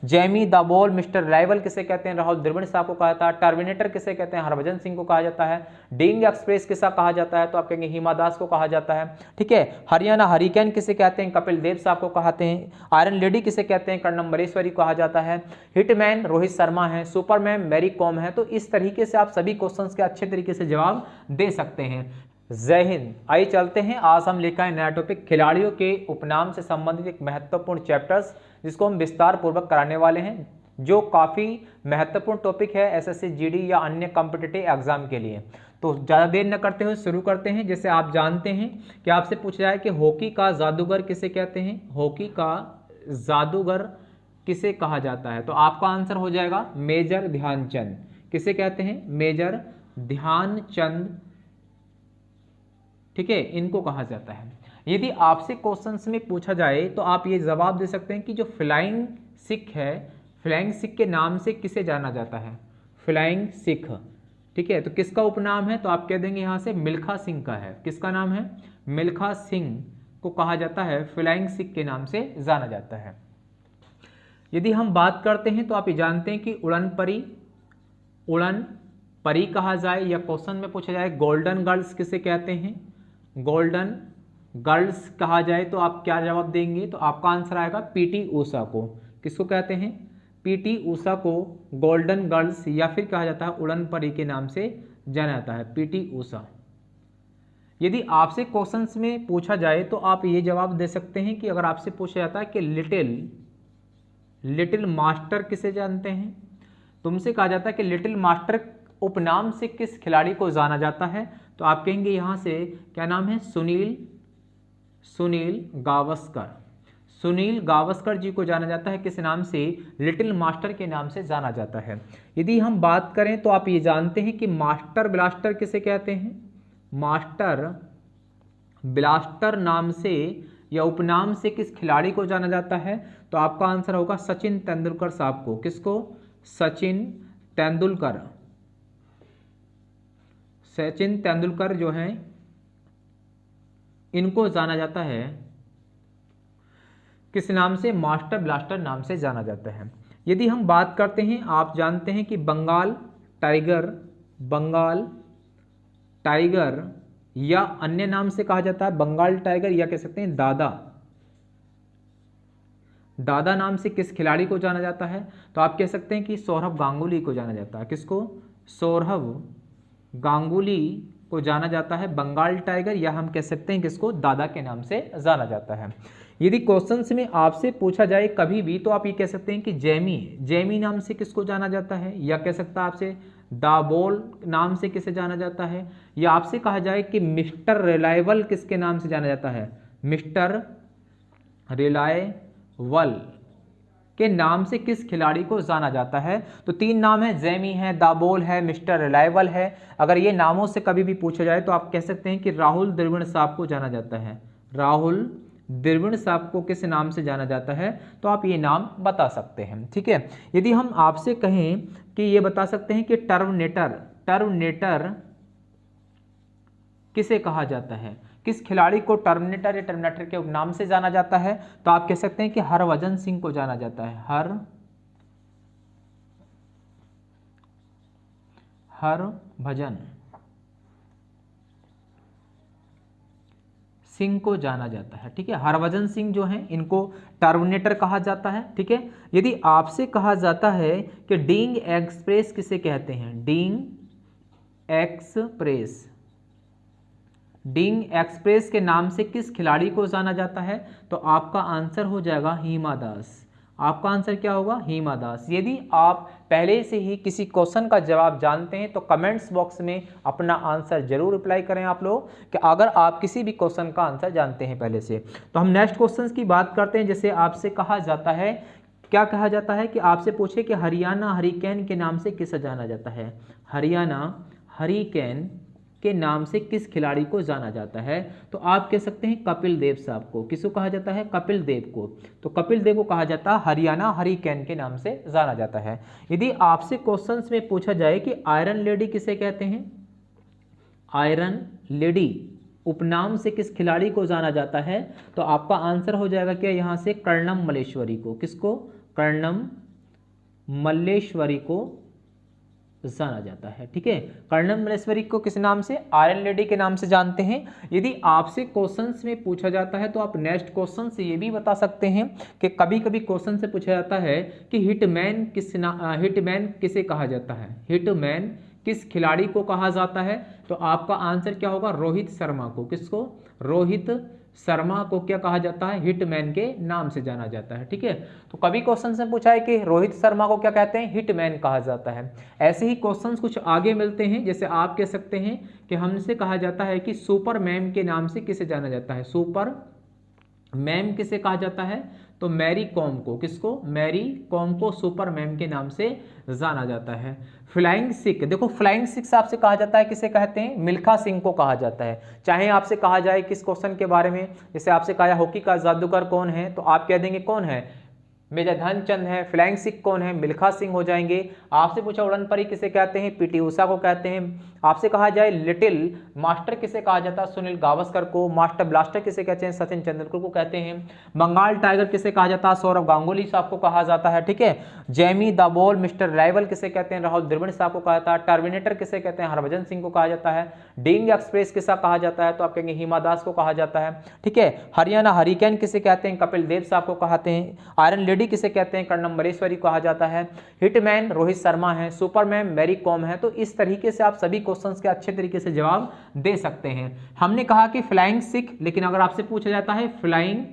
Jamie the wall mister reliable किसे कहते हैं, राहुल द्रविड़ साहब को कहा जाता है। टर्मिनेटर किसे कहते हैं, हरभजन सिंह को कहा जाता है। डीइंग एक्सप्रेस किसा कहा जाता है, तो आप कहेंगे हिमा दास को कहा जाता है। ठीक है, हरियाणा हरिकेन किसे कहते हैं, कपिल देव साहब को कहते हैं। आयरन लेडी किसे कहते हैं, कर्णम मलेश्वरी को कहा जाता है। हिटमैन रोहित शर्मा है। सुपरमैन मैरी कॉम है। तो इस तरीके से आप सभी क्वेश्चंस के अच्छे तरीके से जवाब दे सकते हैं। जय हिंद। आइए चलते हैं, आज हम लेकर आए नया टॉपिक, खिलाड़ियों के उपनाम से संबंधित एक महत्वपूर्ण चैप्टर्स जिसको हम विस्तार पूर्वक कराने वाले हैं, जो काफी महत्वपूर्ण टॉपिक है एसएससी जीडी या अन्य कॉम्पिटिटिव एग्जाम के लिए। तो ज़्यादा देर न करते हुए शुरू करते हैं। जैसे आप जानते हैं कि आपसे पूछा जाए कि हॉकी का जादूगर किसे कहते हैं, हॉकी का जादूगर किसे कहा जाता है, तो आपका आंसर हो जाएगा मेजर ध्यानचंद। किसे कहते हैं, मेजर ध्यानचंद। ठीक है, इनको कहा जाता है। यदि आपसे क्वेश्चंस में पूछा जाए तो आप ये जवाब दे सकते हैं कि जो फ्लाइंग सिख है, फ्लाइंग सिख के नाम से किसे जाना जाता है, फ्लाइंग सिख। ठीक है, तो किसका उपनाम है, तो आप कह देंगे यहाँ से मिल्खा सिंह का है। किसका नाम है, मिल्खा सिंह को कहा जाता है, फ्लाइंग सिख के नाम से जाना जाता है। यदि हम बात करते हैं तो आप ये जानते हैं कि उड़न परी कहा जाए या क्वेश्चन में पूछा जाए गोल्डन गर्ल्स किसे कहते हैं, गोल्डन गर्ल्स कहा जाए तो आप क्या जवाब देंगे, तो आपका आंसर आएगा पीटी ऊषा को। किसको कहते हैं, पीटी ऊषा को गोल्डन गर्ल्स या फिर कहा जाता है उड़न परी के नाम से जाना जाता है, पीटी ऊषा। यदि आपसे क्वेश्चंस में पूछा जाए तो आप ये जवाब दे सकते हैं कि अगर आपसे पूछा जाता है कि लिटिल मास्टर किसे जानते हैं, तुमसे कहा जाता है कि लिटिल मास्टर उपनाम से किस खिलाड़ी को जाना जाता है, तो आप कहेंगे यहाँ से क्या नाम है, सुनील गावस्कर। सुनील गावस्कर जी को जाना जाता है किस नाम से, लिटिल मास्टर के नाम से जाना जाता है। यदि हम बात करें तो आप ये जानते हैं कि मास्टर ब्लास्टर किसे कहते हैं, मास्टर ब्लास्टर नाम से या उपनाम से किस खिलाड़ी को जाना जाता है, तो आपका आंसर होगा सचिन तेंदुलकर साहब को। किसको, सचिन तेंदुलकर जो हैं इनको जाना जाता है किस नाम से, मास्टर ब्लास्टर नाम से जाना जाता है। यदि हम बात करते हैं, आप जानते हैं कि बंगाल टाइगर या अन्य नाम से कहा जाता है बंगाल टाइगर या कह सकते हैं दादा नाम से किस खिलाड़ी को जाना जाता है, तो आप कह सकते हैं कि सौरभ गांगुली को जाना जाता है। किसको, सौरभ गांगुली को जाना जाता है बंगाल टाइगर, या हम कह सकते हैं किसको, दादा के नाम से जाना जाता है। यदि क्वेश्चंस में आपसे पूछा जाए कभी भी तो आप ये कह सकते हैं कि जैमी नाम से किसको जाना जाता है, या कह सकता है आपसे द बॉल नाम से किसे जाना जाता है, या आपसे कहा जाए कि मिस्टर रिलायबल किसके नाम से जाना जाता है, मिस्टर रिलायबल के नाम से किस खिलाड़ी को जाना जाता है, तो तीन नाम है, जैमी है, द बॉल है, मिस्टर रिलायबल है। अगर ये नामों से कभी भी पूछा जाए तो आप कह सकते हैं कि राहुल द्रविड़ साहब को जाना जाता है, राहुल द्रविड़ साहब को किस नाम से जाना जाता है, तो आप ये नाम बता सकते हैं। ठीक है, यदि हम आपसे कहें कि ये बता सकते हैं कि टर्मिनेटर किसे कहा जाता है, किस खिलाड़ी को टर्मिनेटर या टर्मिनेटर के उपनाम से जाना जाता है, तो आप कह सकते हैं कि हरभजन सिंह को जाना जाता है, हरभजन सिंह को जाना जाता है। ठीक है, हरभजन सिंह जो हैं इनको टर्मिनेटर कहा जाता है। ठीक है, यदि आपसे कहा जाता है कि डीइंग एक्सप्रेस किसे कहते हैं, डीइंग एक्सप्रेस के नाम से किस खिलाड़ी को जाना जाता है, तो आपका आंसर हो जाएगा हिमा दास। आपका आंसर क्या होगा, हिमा दास। यदि आप पहले से ही किसी क्वेश्चन का जवाब जानते हैं तो कमेंट्स बॉक्स में अपना आंसर जरूर रिप्लाई करें आप लोग, कि अगर आप किसी भी क्वेश्चन का आंसर जानते हैं पहले से। तो हम नेक्स्ट क्वेश्चन की बात करते हैं। जैसे आपसे कहा जाता है, क्या कहा जाता है कि आपसे पूछे कि हरियाणा हरिकेन के नाम से किसे जाना जाता है, हरियाणा हरिकेन के नाम से किस खिलाड़ी को जाना जाता है, तो आप कह सकते हैं कपिल देव साहब को। किसको कहा जाता है, कपिल देव को। तो कपिल देव को कहा जाता है हरियाणा हरिकेन के नाम से जाना जाता है। यदि आपसे क्वेश्चंस में पूछा जाए कि आयरन लेडी किसे कहते हैं, आयरन लेडी उपनाम से किस खिलाड़ी को जाना जाता है, तो आपका आंसर हो जाएगा क्या यहाँ से, कर्णम मलेश्वरी को। किसको, कर्णम मल्लेश्वरी को जाना जाता है। ठीक है, कर्नल मल्लेश्वरी को किस नाम से? आयरन लेडी के नाम से जानते हैं। यदि आपसे क्वेश्चंस में पूछा जाता है तो आप नेक्स्ट क्वेश्चन से ये भी बता सकते हैं कि कभी कभी क्वेश्चन से पूछा जाता है कि हिटमैन किसे कहा जाता है, हिटमैन किस खिलाड़ी को कहा जाता है? तो आपका आंसर क्या होगा? रोहित शर्मा को। किसको? रोहित शर्मा को क्या कहा जाता है? हिटमैन के नाम से जाना जाता है। ठीक है, तो कभी क्वेश्चन से पूछा है कि रोहित शर्मा को क्या कहते हैं? हिटमैन कहा जाता है। ऐसे ही क्वेश्चंस कुछ आगे मिलते हैं, जैसे आप कह सकते हैं कि हमसे कहा जाता है कि सुपरमैन के नाम से किसे जाना जाता है? सुपर मैम किसे कहा जाता है? तो मैरी कॉम को। किसको? मैरी कॉम को सुपर मैम के नाम से जाना जाता है। फ्लाइंग सिख, देखो फ्लाइंग सिख आपसे कहा जाता है किसे कहते हैं? मिल्खा सिंह को कहा जाता है। चाहे आपसे कहा जाए किस क्वेश्चन के बारे में, जैसे आपसे कहा जाए हॉकी का जादूगर कौन है, तो आप कह देंगे कौन है? मेजर ध्यानचंद है। फ्लाइंग सिख कौन है? मिल्खा सिंह हो जाएंगे। आपसे पूछा उड़न परी किसे कहते हैं? पीटी उषा को कहते हैं। आपसे कहा जाए लिटिल मास्टर किसे कहा जाता है? सुनील गावस्कर को। मास्टर ब्लास्टर किसे कहते हैं? सचिन तेंदुलकर को कहते हैं। बंगाल टाइगर किसे कहा जाता है? सौरव गांगुली साहब को कहा जाता है। ठीक है, Jamie the wall mister rival किसे कहते हैं? राहुल द्रविड़ साहब को कहा जाता है। टर्मिनेटर किसे कहते हैं? हरभजन सिंह को कहा जाता है। डीइंग एक्सप्रेस किसे कहा जाता है? तो आप कहेंगे हिमा दास को कहा जाता है। ठीक है, हरियाणा हरिकेन किसे कहते हैं? कपिल देव साहब को कहते हैं। आयरन लेडी किसे कहते हैं? कर्नल मल्लेश्वरी कहा जाता है। हिटमैन रोहित शर्मा है। सुपरमैन मैरी कॉम है। तो इस तरीके से आप सभी क्वेश्चंस के अच्छे तरीके से जवाब दे सकते हैं। हमने कहा कि फ्लाइंग सिख, लेकिन अगर आपसे पूछा जाता है फ्लाइंग,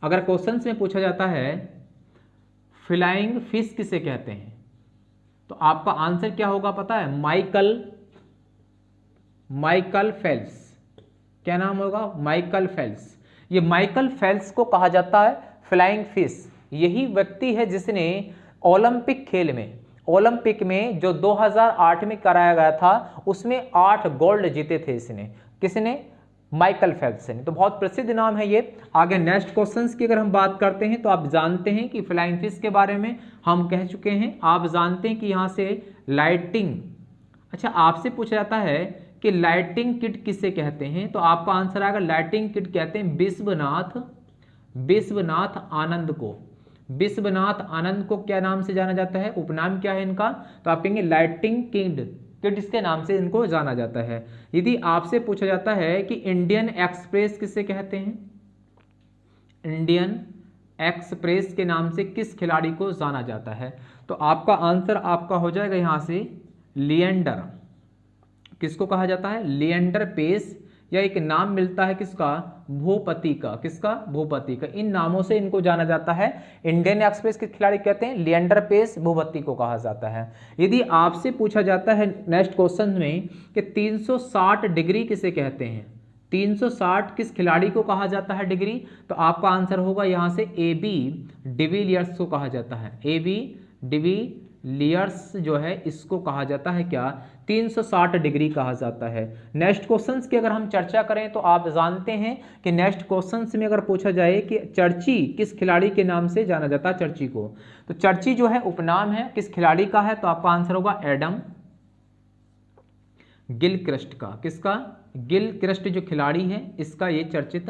अगर क्वेश्चंस में पूछा जाता है फ्लाइंग फिश किसे कहते हैं, तो आपका आंसर क्या होगा पता है? Michael Phelps. क्या नाम होगा? Michael Phelps. ये माइकल फेल्प्स को कहा जाता है फ्लाइंग फिश। यही व्यक्ति है जिसने ओलंपिक में जो 2008 में कराया गया था उसमें 8 गोल्ड जीते थे इसने। किसने? माइकल फेल्प्स ने। तो बहुत प्रसिद्ध नाम है ये। आगे नेक्स्ट क्वेश्चंस की अगर हम बात करते हैं तो आप जानते हैं कि फ्लाइंग फिश के बारे में हम कह चुके हैं। आप जानते हैं कि यहाँ से लाइटिंग, अच्छा आपसे पूछा जाता है कि लाइटिंग किट किसे कहते हैं, तो आपका आंसर आएगा लाइटिंग किट कहते हैं विश्वनाथ आनंद को। विश्वनाथ आनंद को क्या नाम से जाना जाता है? उपनाम क्या है इनका? तो आप कहेंगे लाइटिंग किट इसके नाम से इनको जाना जाता है। यदि आपसे पूछा जाता है कि इंडियन एक्सप्रेस किसे कहते हैं? इंडियन एक्सप्रेस के नाम से किस खिलाड़ी को जाना जाता है? तो आपका आंसर आपका हो जाएगा यहां से लिएंडर। किसको कहा जाता है? लिएंडर पेस, या एक नाम मिलता है किसका? भूपति का। किसका? भूपति का। इन नामों से इनको जाना जाता है। इंडियन एक्सप्रेस के खिलाड़ी कहते हैं लिएंडर पेस, भूपति को कहा जाता है। यदि आपसे पूछा जाता है नेक्स्ट क्वेश्चन में कि 360 डिग्री किसे कहते हैं, 360 किस खिलाड़ी को कहा जाता है डिग्री, तो आपका आंसर होगा यहां से AB डिविलियर्स को कहा जाता है। AB डिविलियर्स जो है इसको कहा जाता है क्या? 360 डिग्री कहा जाता है। नेक्स्ट क्वेश्चंस की अगर हम चर्चा करें तो आप जानते हैं कि नेक्स्ट क्वेश्चंस में अगर पूछा जाए कि चर्ची किस खिलाड़ी के नाम से जाना जाता है चर्ची को, तो चर्ची जो है उपनाम है किस खिलाड़ी का है, तो आपका आंसर होगा एडम गिलक्रिस्ट का। किसका? गिलक्रिस्ट जो खिलाड़ी है इसका ये चर्चित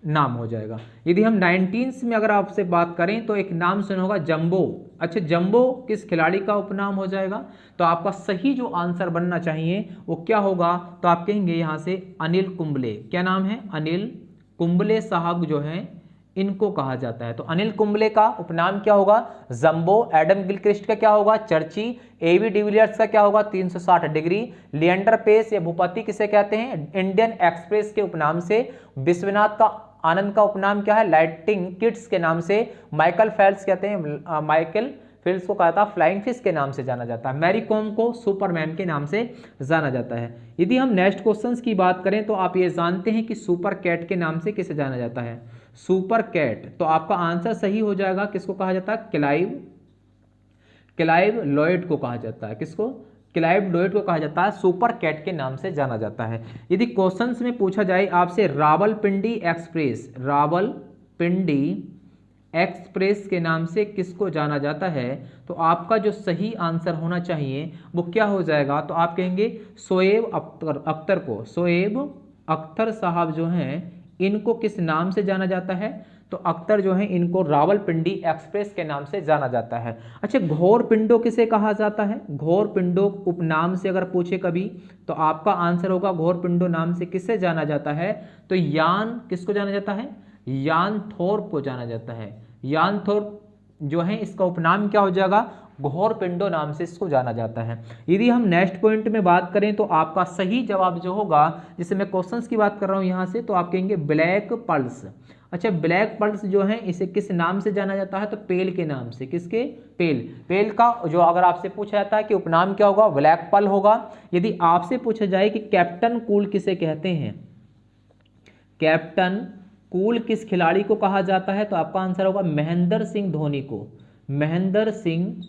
नाम हो जाएगा। यदि हम 19 में अगर आपसे बात करें तो एक नाम सुना होगा जंबो। अच्छा जंबो किस खिलाड़ी का उपनाम हो जाएगा, तो आपका सही जो आंसर बनना चाहिए वो क्या होगा, तो आप कहेंगे यहां से अनिल कुंबले। क्या नाम है? अनिल कुंबले साहब जो हैं इनको कहा जाता है। तो अनिल कुंबले का उपनाम क्या होगा? जंबो। एडम गिलक्रिस्ट का क्या होगा? चर्ची। AB डिविलियर्स का क्या होगा? 360 डिग्री। लिएंडर पेस या भूपति किसे कहते हैं? इंडियन एक्सप्रेस के उपनाम से। विश्वनाथ का आनंद का उपनाम क्या है? लाइटिंग किट्स के नाम से। माइकल फेल्प्स कहते हैं, माइकल फेल्प्स को कहा था फ्लाइंग फिश के नाम से जाना जाता है। मैरी कॉम को सुपरमैन के नाम से जाना जाता है। यदि हम नेक्स्ट क्वेश्चंस की बात करें तो आप ये जानते हैं कि सुपर कैट के नाम से किसे जाना जाता है? Super cat. तो आपका आंसर सही हो जाएगा, किसको कहा जाता है? क्लाइव लॉयड को कहा जाता है। किसको? क्लाइव लॉयड को कहा जाता है, सुपर कैट के नाम से जाना जाता है। यदि क्वेश्चंस में पूछा जाए आपसे रावलपिंडी एक्सप्रेस के नाम से किसको जाना जाता है, तो आपका जो सही आंसर होना चाहिए वो क्या हो जाएगा, तो आप कहेंगे शोएब अख्तर को। शोएब अख्तर साहब जो हैं इनको किस नाम से जाना जाता है, तो अख्तर जो है इनको रावलपिंडी एक्सप्रेस के नाम से जाना जाता है। अच्छा, घोर पिंडो किसे कहा जाता है? घोर पिंडो उपनाम से अगर पूछे कभी तो आपका आंसर होगा घोर पिंडो नाम से किससे जाना जाता है? तो यान किसको जाना जाता है? यान थोर्प को जाना जाता है। यान थोर्प जो है इसका उपनाम क्या हो जाएगा? घोर पिंडो नाम से इसको जाना जाता है। यदि हम नेक्स्ट पॉइंट में बात करें तो आपका सही जवाब जो होगा, जिससे मैं क्वेश्चंस की बात कर रहा हूं यहां से, तो आप कहेंगे ब्लैक पल्स। अच्छा, ब्लैक पल्स जो है इसे किस नाम से जाना जाता है? तो पेल के नाम से। किसके? पेल। पेल का जो अगर आपसे पूछा जाता है कि उपनाम क्या होगा, ब्लैक पल होगा। यदि आपसे पूछा जाए कि कैप्टन कूल किसे कहते हैं, कैप्टन कूल किस खिलाड़ी को कहा जाता है, तो आपका आंसर होगा महेंद्र सिंह धोनी को। महेंद्र सिंह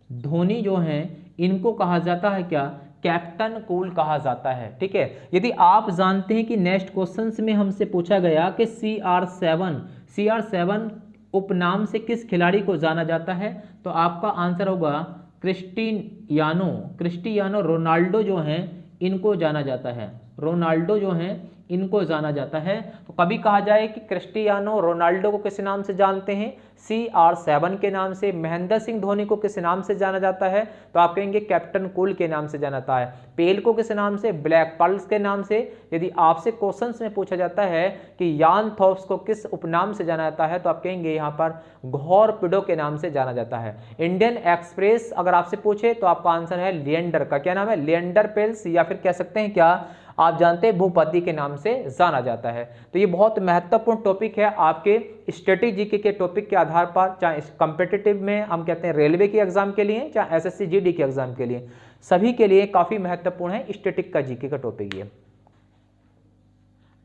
धोनी जो हैं इनको कहा जाता है क्या? कैप्टन कूल कहा जाता है। ठीक है, यदि आप जानते हैं कि नेक्स्ट क्वेश्चंस में हमसे पूछा गया कि CR7 उपनाम से किस खिलाड़ी को जाना जाता है, तो आपका आंसर होगा क्रिस्टियानो रोनाल्डो जो हैं इनको जाना जाता है। रोनाल्डो जो हैं इनको जाना जाता है। तो कभी कहा जाए कि क्रिस्टियानो रोनाल्डो को किस नाम से जानते हैं? CR7 के नाम से। महेंद्र सिंह धोनी को किस नाम से जाना जाता है? तो आप कहेंगे कैप्टन कूल के नाम से जाना जाता है। पेल को किस नाम से? ब्लैक पर्ल्स के नाम से। यदि आपसे क्वेश्चंस में पूछा जाता है कि यान थोप्स को किस उपनाम से जाना जाता है, तो आप कहेंगे यहाँ पर घोर पिंडो के नाम से जाना जाता है। इंडियन एक्सप्रेस अगर आपसे पूछे तो आपका आंसर है लिएंडर का। क्या नाम है? लिएंडर पेल्स, या फिर कह सकते हैं क्या आप जानते हैं भूपति के नाम से जाना जाता है। तो ये बहुत महत्वपूर्ण टॉपिक है आपके स्टैटिक जीके के टॉपिक के आधार पर, चाहे कॉम्पिटिटिव में हम कहते हैं रेलवे के एग्जाम के लिए, चाहे SSC GD के एग्जाम के लिए, सभी के लिए काफी महत्वपूर्ण है स्टैटिक का जीके का टॉपिक ये।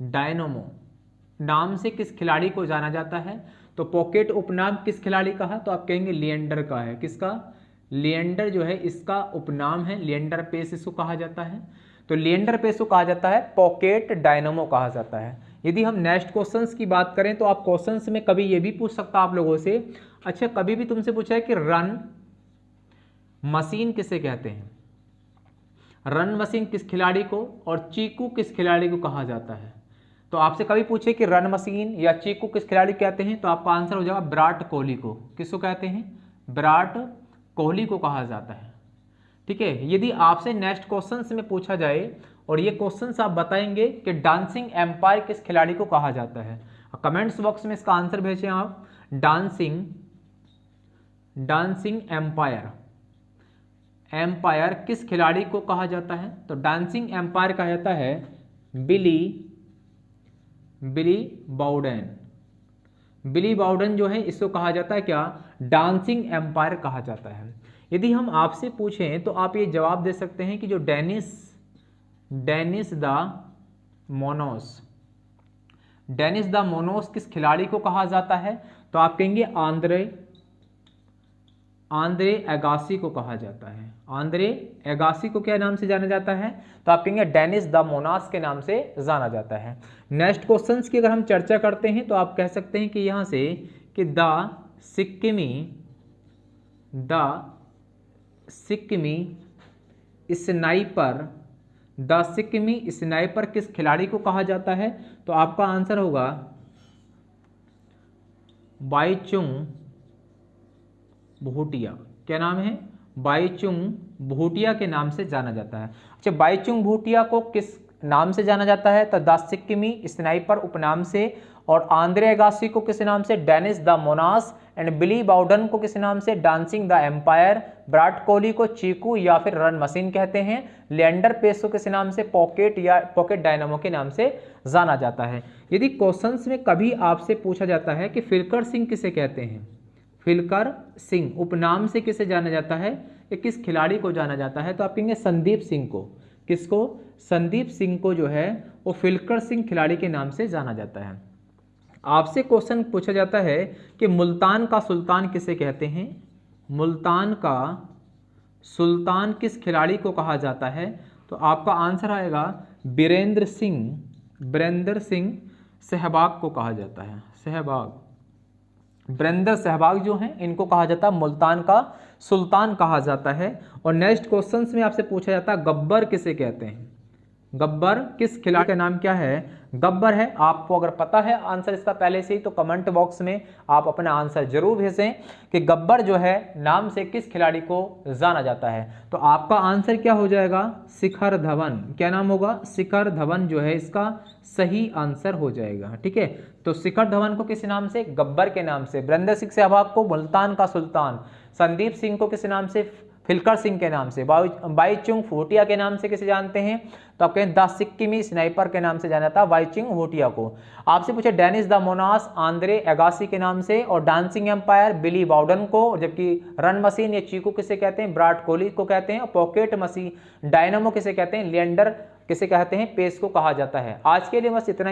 डायनामो नाम से किस खिलाड़ी को जाना जाता है? तो पॉकेट उपनाम किस खिलाड़ी का है? तो आप कहेंगे लिएंडर का है। किसका? लिएंडर जो है इसका उपनाम है। लिएंडर पेस इसको कहा जाता है। तो लिएंडर पेस को कहा जाता है पॉकेट डायनामो कहा जाता है। यदि हम नेक्स्ट क्वेश्चंस की बात करें तो आप क्वेश्चंस में कभी ये भी पूछ सकता आप लोगों से, अच्छा कभी भी तुमसे पूछा है कि रन मशीन किसे कहते हैं? रन मशीन किस खिलाड़ी को और चीकू किस खिलाड़ी को कहा जाता है? तो आपसे कभी पूछे कि रन मशीन या चीकू किस खिलाड़ी को कहते हैं, तो आपका आंसर हो जाएगा विराट कोहली को। किसको कहते हैं? विराट कोहली को कहा जाता है। ठीक है, यदि आपसे नेक्स्ट क्वेश्चंस में पूछा जाए और ये क्वेश्चंस आप बताएंगे कि डांसिंग एम्पायर किस खिलाड़ी को कहा जाता है, कमेंट्स बॉक्स में इसका आंसर भेजें आप। डांसिंग एम्पायर किस खिलाड़ी को कहा जाता है? तो डांसिंग एम्पायर कहा जाता है बिली बाउडेन जो है इसको कहा जाता है क्या? डांसिंग एम्पायर कहा जाता है। यदि हम आपसे पूछें तो आप ये जवाब दे सकते हैं कि जो डेनिस द मोनोस किस खिलाड़ी को कहा जाता है? तो आप कहेंगे आंद्रे एगासी को कहा जाता है। आंद्रे एगासी को क्या नाम से जाना जाता है? तो आप कहेंगे डेनिस द मोनास के नाम से जाना जाता है। नेक्स्ट क्वेश्चंस की अगर हम चर्चा करते हैं तो आप कह सकते हैं कि यहां से कि द सिक्किमी स्नाइपर किस खिलाड़ी को कहा जाता है? तो आपका आंसर होगा बाईचुंग भूटिया। क्या नाम है? बाईचुंग भूटिया के नाम से जाना जाता है। अच्छा, बाईचुंग भूटिया को किस नाम से जाना जाता है? तो द सिक्किमी स्नाइपर उपनाम से। और आंद्रे एगासी को किस नाम से? Dennis the menace. And Billy Bowden को किस नाम से? Dancing the umpire. Virat Kohli को चीकू या फिर रन मशीन कहते हैं। लिएंडर पेस को किस नाम से? पॉकेट या पॉकेट डायनामो के नाम से जाना जाता है। यदि क्वेश्चंस में कभी आपसे पूछा जाता है कि फिलकर सिंह किसे कहते हैं? फिलकर सिंह उपनाम से किसे जाना जाता है? ये किस खिलाड़ी को जाना जाता है? तो आप कहेंगे संदीप सिंह को। किसको? संदीप सिंह को जो है वो फिलकर सिंह खिलाड़ी के नाम से जाना जाता है। आपसे क्वेश्चन पूछा जाता है कि मुल्तान का सुल्तान किसे कहते हैं? मुल्तान का सुल्तान किस खिलाड़ी को कहा जाता है? तो आपका आंसर आएगा वीरेंद्र सिंह सहवाग को कहा जाता है। वीरेंद्र सहवाग जो हैं इनको कहा जाता है मुल्तान का सुल्तान कहा जाता है। और नेक्स्ट क्वेश्चंस में आपसे पूछा जाता है गब्बर किसे कहते हैं? गब्बर किस खिलाड़ी का नाम क्या है? गब्बर है। आपको अगर पता है आंसर इसका पहले से ही तो कमेंट बॉक्स में आप अपना आंसर जरूर भेजें कि गब्बर जो है नाम से किस खिलाड़ी को जाना जाता है। तो आपका आंसर क्या हो जाएगा, शिखर धवन। क्या नाम होगा, शिखर धवन जो है इसका सही आंसर हो जाएगा। ठीक है, तो शिखर धवन को किस नाम से, गब्बर के नाम से। वीरेंद्र सिंह सहवाग को मुल्तान का सुल्तान, संदीप सिंह को किस नाम से, फिलकर सिंह के नाम से। बाईचुंग भूटिया के नाम से किसे जानते हैं, तो आप कहें द सिक्किमी स्नाइपर के नाम से जाना जाता है बाईचुंग भूटिया को। आपसे पूछे डेनिस द मोनास आंद्रे एगासी के नाम से, और डांसिंग एम्पायर बिली बाउडन को, जबकि रन मशीन या चीकू किसे कहते हैं, विराट कोहली को कहते हैं। और पॉकेट मशीन डायनामो किसे कहते हैं, लिएंडर किसे कहते हैं, पेस को कहा जाता है। आज के लिए बस इतना ही।